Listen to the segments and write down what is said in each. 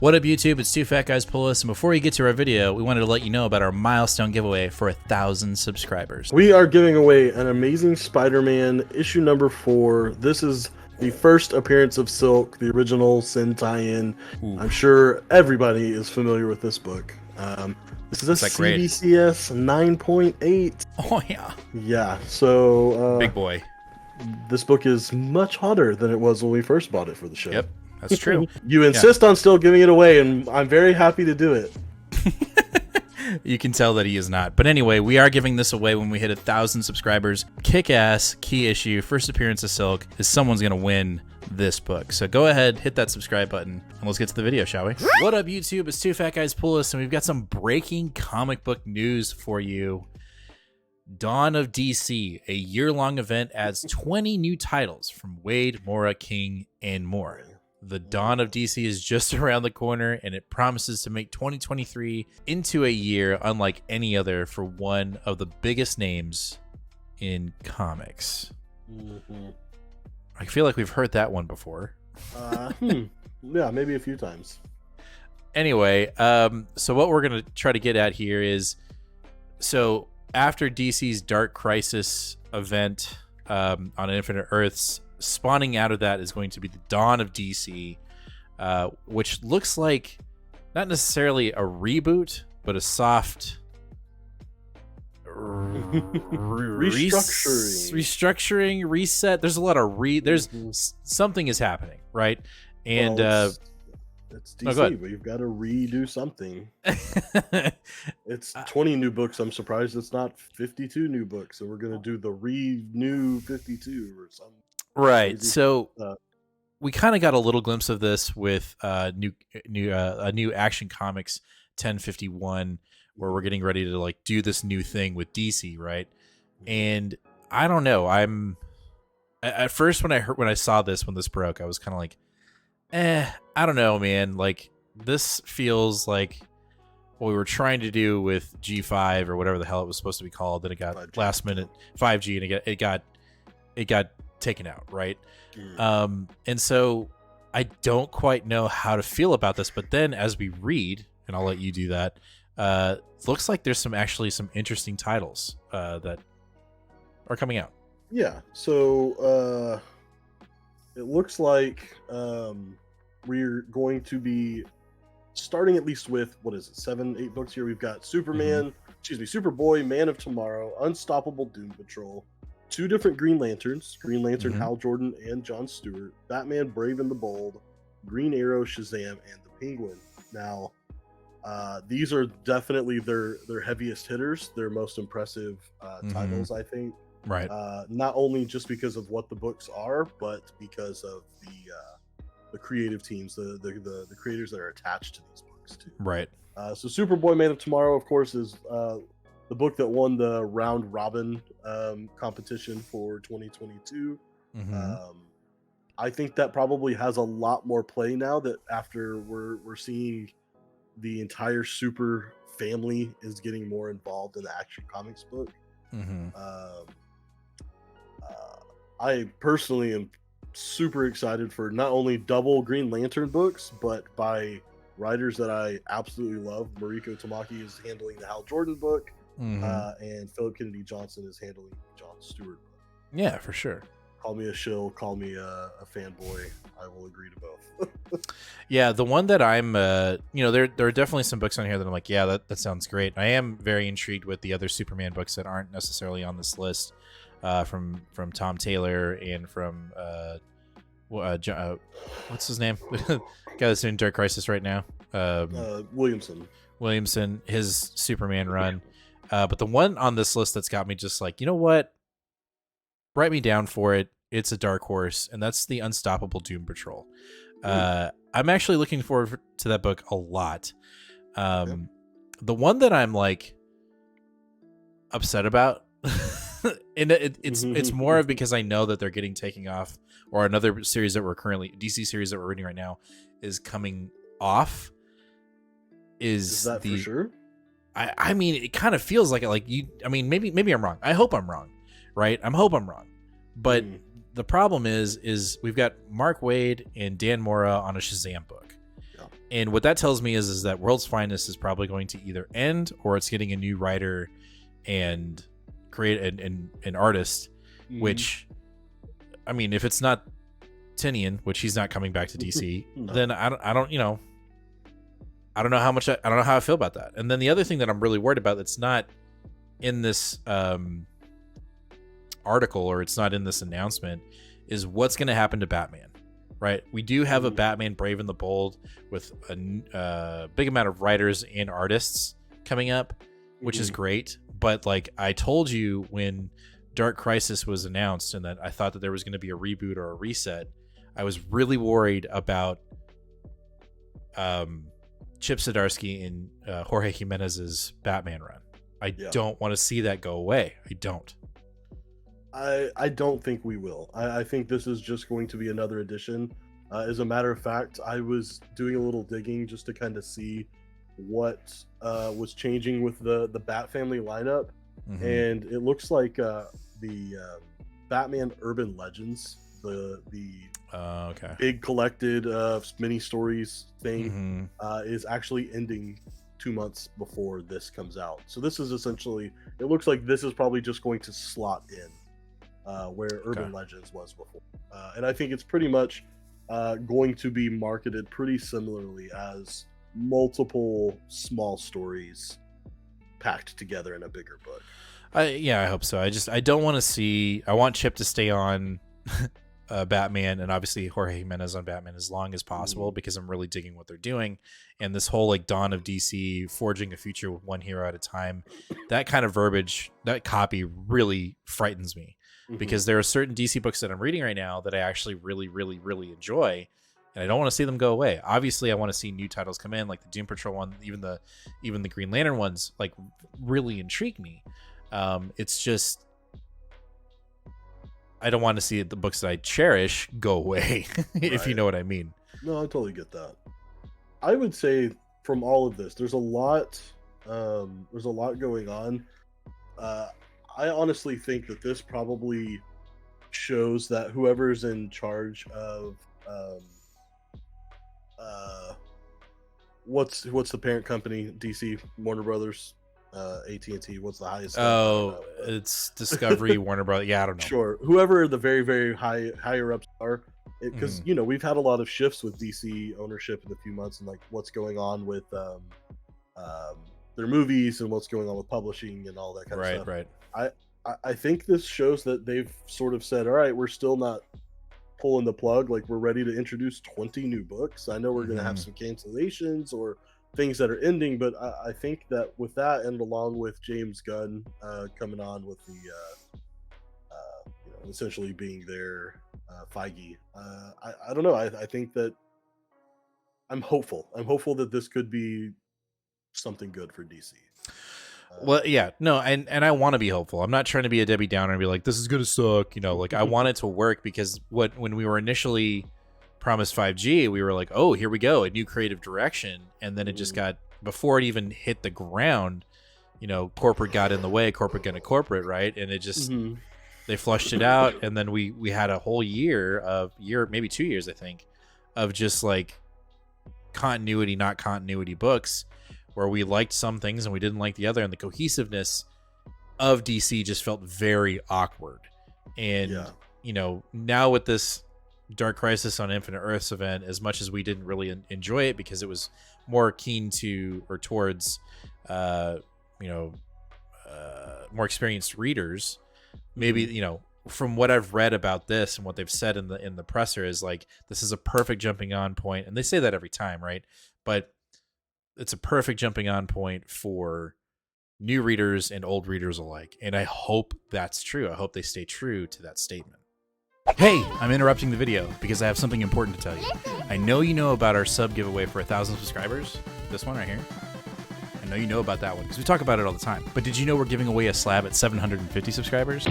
What up, YouTube? It's Two Fat Guys Pull Us, and before we get to our video, we wanted to let you know about our milestone giveaway for 1,000 subscribers. We are giving away an Amazing Spider-Man issue number 4. This is the first appearance of Silk, the original Sin tie-in. I'm sure everybody is familiar with this book. This is a CBCS 9.8. Oh, yeah. Yeah, so... Big boy. This book is much hotter than it was when we first bought it for the show. Yep, that's true. You insist on still giving it away, and I'm very happy to do it. You can tell that he is not. But anyway, we are giving this away when we hit 1,000 subscribers. Kick-ass, key issue, first appearance of Silk, is someone's going to win this book. So go ahead, hit that subscribe button, and let's get to the video, shall we? What up, YouTube? It's Two Fat Guys Pull Us, and we've got some breaking comic book news for you. Dawn of DC, a year-long event, adds 20 new titles from Wade, Mora, King, and more. The Dawn of DC is just around the corner, and it promises to make 2023 into a year unlike any other for one of the biggest names in comics. I feel like we've heard that one before. Yeah, maybe a few times. Anyway, so what we're going to try to get at here is, so after DC's Dark Crisis event on Infinite Earths, spawning out of that is going to be the Dawn of DC, which looks like not necessarily a reboot, but a soft restructuring, reset. There's a lot of something is happening, right? And it's DC, but you've got to redo something. It's 20 new books. I'm surprised it's not 52 new books, and we're gonna do the new 52 or something. Right. Crazy. So we kind of got a little glimpse of this with a new Action Comics 1051, where we're getting ready to like do this new thing with DC, right? And I don't know. At first when I saw this, when this broke, I was kind of like, I don't know, man. Like, this feels like what we were trying to do with G5 or whatever the hell it was supposed to be called. Then it got 5G. Last minute 5G, and it got taken out, right? And so I don't quite know how to feel about this. But then as we read, and I'll let you do that, looks like there's some interesting titles that are coming out. Yeah. So it looks like we're going to be starting at least with, what is it, 7-8 books here. We've got Superman, Superboy, Man of Tomorrow, Unstoppable Doom Patrol, 2 different Green Lanterns, Green Lantern Hal Jordan and John Stewart, Batman Brave and the Bold, Green Arrow, Shazam, and the Penguin. Now, these are definitely their heaviest hitters, their most impressive titles, I think. Right. Not only just because of what the books are, but because of the creative teams, the creators that are attached to these books too. Right. So Superboy, Man of Tomorrow, of course, is the book that won the round robin competition for 2022. I think that probably has a lot more play now that after we're seeing the entire super family is getting more involved in the Action Comics book. I personally am super excited for not only double Green Lantern books, but by writers that I absolutely love. Mariko Tamaki is handling the Hal Jordan book, and Philip Kennedy Johnson is handling the John Stewart book. Yeah, for sure. Call me a shill, call me a fanboy. I will agree to both. Yeah, the one that I'm, there are definitely some books on here that I'm like, yeah, that sounds great. I am very intrigued with the other Superman books that aren't necessarily on this list, from Tom Taylor and from what's his name? Guy that's in Dark Crisis right now. Williamson, his Superman run. But the one on this list that's got me just like, you know what? Write me down for it. It's a dark horse, and that's the Unstoppable Doom Patrol. I'm actually looking forward to that book a lot. The one that I'm like upset about, and it's more of because I know that they're getting taken off, or another series that DC series that we're reading right now is coming off. Is that for sure? I mean, it kind of feels like it. Like you, I mean, maybe I'm wrong. I hope I'm wrong. Right? I hope I'm wrong. But the problem is we've got Mark Waid and Dan Mora on a Shazam book. And what that tells me is that World's Finest is probably going to either end, or it's getting a new writer and create an artist. Which, I mean, if it's not Tinian, which he's not coming back to DC, No. then I don't know how much I don't know how I feel about that. And then the other thing that I'm really worried about that's not in this article, or it's not in this announcement, is what's going to happen to Batman. Right, we do have a Batman Brave and the Bold with a big amount of writers and artists coming up, which is great. But like I told you when Dark Crisis was announced, and that I thought that there was going to be a reboot or a reset, I was really worried about Chip Zdarsky and Jorge Jimenez's Batman run. I don't want to see that go away. I don't. I don't think we will. I think this is just going to be another edition. As a matter of fact, I was doing a little digging just to kind of see what was changing with the Bat Family lineup, and it looks like the Batman Urban Legends, the big collected mini stories thing, is actually ending 2 months before this comes out. So this is essentially, it looks like this is probably just going to slot in where Urban Legends was before. And I think it's pretty much going to be marketed pretty similarly as multiple small stories packed together in a bigger book. I hope so. I don't want to see, I want Chip to stay on Batman, and obviously Jorge Jimenez on Batman as long as possible, because I'm really digging what they're doing. And this whole like dawn of DC, forging a future with one hero at a time, that kind of verbiage, that copy really frightens me. Because there are certain DC books that I'm reading right now that I actually really, really, really enjoy, and I don't want to see them go away. Obviously, I want to see new titles come in, like the Doom Patrol one, even the Green Lantern ones, like really intrigue me. It's just I don't want to see the books that I cherish go away, if you know what I mean. No, I totally get that. I would say from all of this, there's a lot going on. I honestly think that this probably shows that whoever's in charge of what's the parent company, DC, Warner Brothers, AT&T, what's the highest? It's Discovery, Warner Brothers. Yeah, I don't know. Sure, whoever the very, very higher ups are, because you know, we've had a lot of shifts with DC ownership in a few months, and like what's going on with their movies and what's going on with publishing and all that kind of stuff. Right. I think this shows that they've sort of said, all right, we're still not pulling the plug. Like, we're ready to introduce 20 new books. I know we're going to have some cancellations or things that are ending, but I think that with that, and along with James Gunn coming on with the essentially being their Feige, I don't know. I think that I'm hopeful that this could be something good for DC. Well, yeah, no, and I want to be hopeful. I'm not trying to be a Debbie Downer and be like, this is gonna suck, like I want it to work, because when we were initially promised 5G, we were like, oh, here we go, a new creative direction, and then it just got, before it even hit the ground, corporate got in the way, corporate gonna corporate, right? And it just they flushed it out, and then we had a whole year, maybe 2 years, I think, of just like continuity, not continuity books, where we liked some things and we didn't like the other, and the cohesiveness of DC just felt very awkward. And now with this Dark Crisis on Infinite Earths event, as much as we didn't really enjoy it because it was more keen to or towards more experienced readers, maybe from what I've read about this and what they've said in the presser, is like, this is a perfect jumping on point, and they say that every time, right? But it's a perfect jumping on point for new readers and old readers alike. And I hope that's true. I hope they stay true to that statement. Hey, I'm interrupting the video because I have something important to tell you. I know you know about our sub giveaway for 1,000 subscribers. This one right here. I know you know about that one because we talk about it all the time. But did you know we're giving away a slab at 750 subscribers?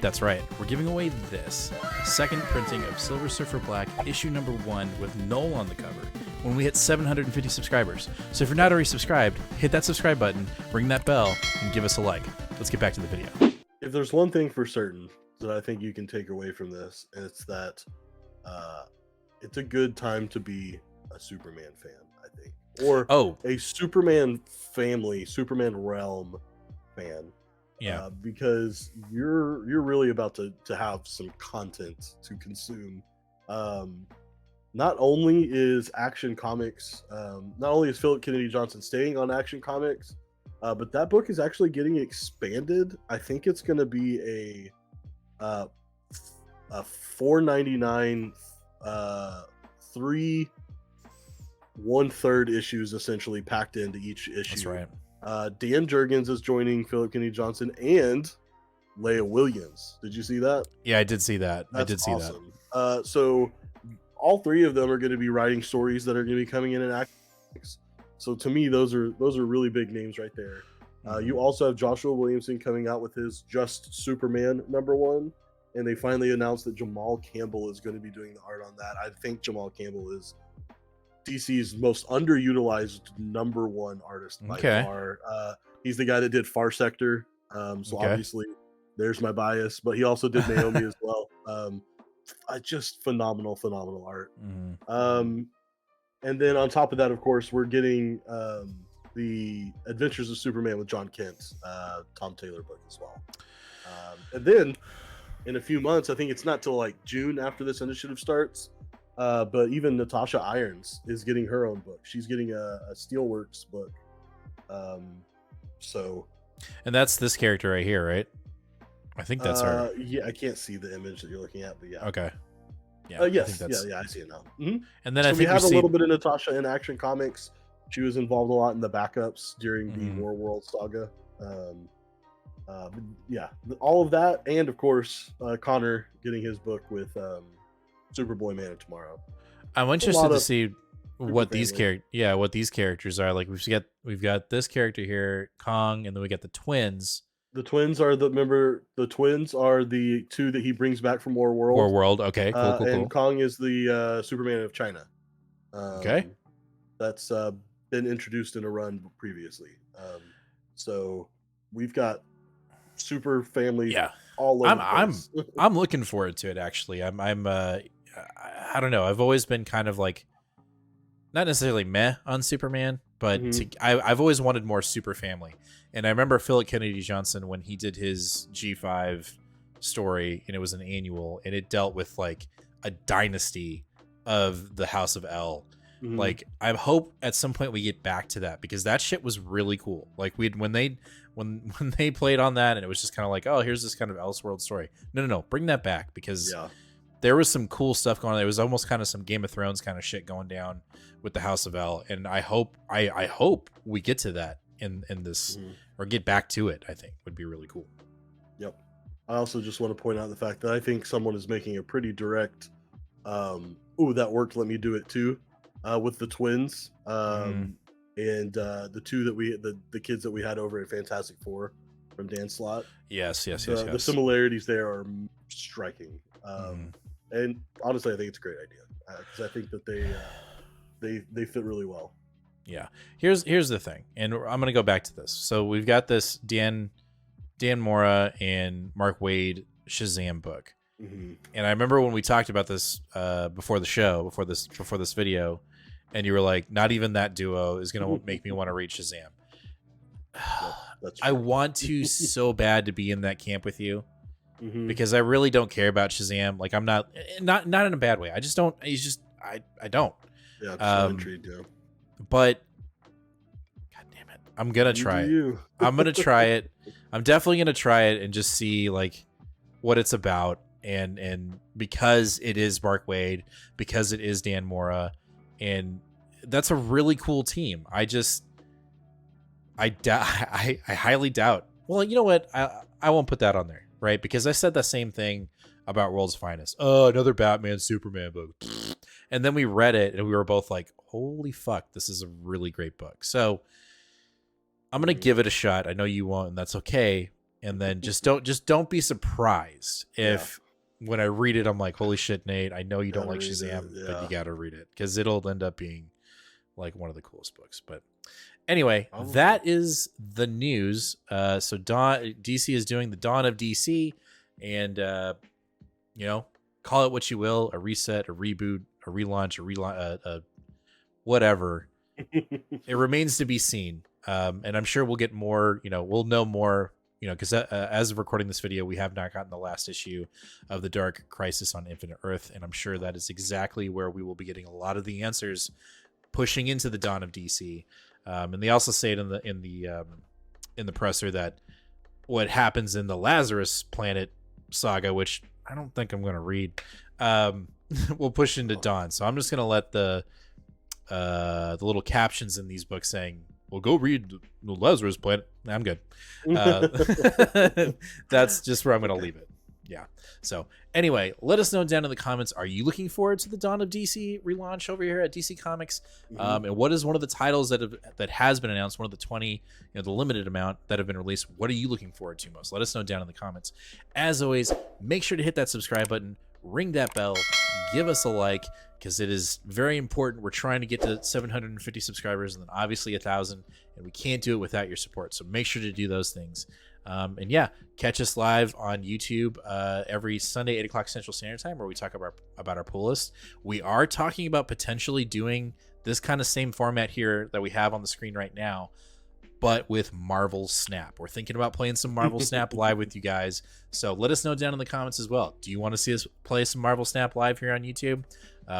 That's right. We're giving away this second printing of Silver Surfer Black issue number 1 with Null on the cover when we hit 750 subscribers. So if you're not already subscribed, hit that subscribe button, ring that bell, and give us a like. Let's get back to the video. If there's one thing for certain that I think you can take away from this, it's that it's a good time to be a Superman fan, I think, or a Superman family, Superman realm fan. Yeah. Because you're really about to have some content to consume. Not only is Action Comics, not only is Philip Kennedy Johnson staying on Action Comics, but that book is actually getting expanded. I think it's going to be a $4.99, 3 1/3 issues essentially packed into each issue. That's right. Dan Jurgens is joining Philip Kennedy Johnson and Leah Williams. Did you see that? Yeah, I did see that. That's I did see awesome. So all three of them are going to be writing stories that are going to be coming in Acts. So to me, those are really big names right there. You also have Joshua Williamson coming out with his Just Superman #1, and they finally announced that Jamal Campbell is going to be doing the art on that. I think Jamal Campbell is DC's most underutilized #1 artist by far. He's the guy that did Far Sector, so obviously there's my bias, but he also did Naomi as well. Just phenomenal art. And then on top of that, of course, we're getting the Adventures of Superman with John Kent, Tom Taylor book as well. And then in a few months, I think it's not till like June after this initiative starts, but even Natasha Irons is getting her own book. She's getting a Steelworks book. And that's this character right here, right? I think that's her. Yeah, I can't see the image that you're looking at, but yeah. Okay. Yeah. Yes. I see it now. And then so I think we have a little bit of Natasha in Action Comics. She was involved a lot in the backups during the War World saga. All of that, and of course, Connor getting his book with Superboy Man of Tomorrow. I'm interested to see what these characters are. Like we've got this character here, Kong, and then we got the twins. The twins are the two that he brings back from War World. Okay, cool. And Kong is the Superman of China. That's been introduced in a run previously. So we've got super family. All over. I'm looking forward to it. Actually, I don't know. I've always been kind of like not necessarily meh on Superman, but I've always wanted more super family. And I remember Philip Kennedy Johnson when he did his G5 story, and it was an annual, and it dealt with like a dynasty of the House of L. Like I hope at some point we get back to that, because that shit was really cool. Like when they played on that, and it was just kind of like, oh, here's this kind of Elseworld story. No, bring that back, because there was some cool stuff going on. There was almost kind of some Game of Thrones kind of shit going down with the House of L, and I hope we get to that in this or get back to it. I think would be really cool. Yep. I also just want to point out the fact that I think someone is making a pretty direct that worked, let me do it too, with the twins and the two that the kids that we had over at Fantastic Four from Dan Slott. Yes. The similarities there are striking. And honestly, I think it's a great idea, because I think that they fit really well. Yeah. Here's the thing, and I'm gonna go back to this. So we've got this Dan Mora and Mark Waid Shazam book, and I remember when we talked about this before this video, and you were like, "Not even that duo is gonna make me want to read Shazam." I want to so bad to be in that camp with you. Because I really don't care about Shazam. Like I'm not in a bad way. I just don't. I don't. Yeah, I'm intrigued. Yeah. But God damn it, I'm gonna try it. I'm gonna try it. I'm definitely gonna try it and just see like what it's about. And because it is Mark Waid, because it is Dan Mora, and that's a really cool team. I highly doubt. Well, you know what? I won't put that on there. Right, because I said the same thing about World's Finest. Oh, another Batman Superman book. And then we read it and we were both like, holy fuck, this is a really great book. So I'm gonna give it a shot. I know you won't, and that's okay. And then just don't be surprised if when I read it, I'm like, holy shit, Nate, I know you don't like Shazam, but you gotta read it, because it'll end up being like one of the coolest books. But anyway, that is the news. So DC is doing the Dawn of DC, and call it what you will: a reset, a reboot, a relaunch, whatever. It remains to be seen. And I'm sure we'll get more, we'll know more, because as of recording this video, we have not gotten the last issue of the Dark Crisis on Infinite Earth. And I'm sure that is exactly where we will be getting a lot of the answers pushing into the dawn of DC. And they also say it in the presser that what happens in the Lazarus Planet saga, which I don't think I'm going to read, will push into dawn. So I'm just going to let the little captions in these books saying, well, go read the Lazarus Planet. I'm good. That's just where I'm going to leave it. Yeah. So anyway, let us know down in the comments. Are you looking forward to the Dawn of DC relaunch over here at DC Comics? And what is one of the titles that has been announced? One of the 20, the limited amount that have been released. What are you looking forward to most? Let us know down in the comments. As always, make sure to hit that subscribe button, ring that bell, give us a like, because it is very important. We're trying to get to 750 subscribers and then obviously 1,000, and we can't do it without your support. So make sure to do those things. And yeah, catch us live on YouTube every Sunday, 8 o'clock Central Standard Time, where we talk about our pull list. We are talking about potentially doing this kind of same format here that we have on the screen right now, but with Marvel Snap. We're thinking about playing some Marvel Snap live with you guys. So let us know down in the comments as well. Do you want to see us play some Marvel Snap live here on YouTube?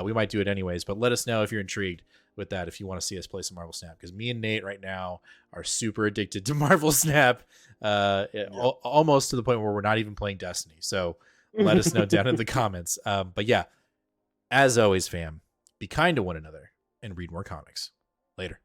We might do it anyways, but let us know if you're intrigued with that, if you want to see us play some Marvel Snap, because me and Nate right now are super addicted to Marvel Snap, almost to the point where we're not even playing Destiny. So let us know down in the comments. But yeah, as always, fam, be kind to one another and read more comics. Later.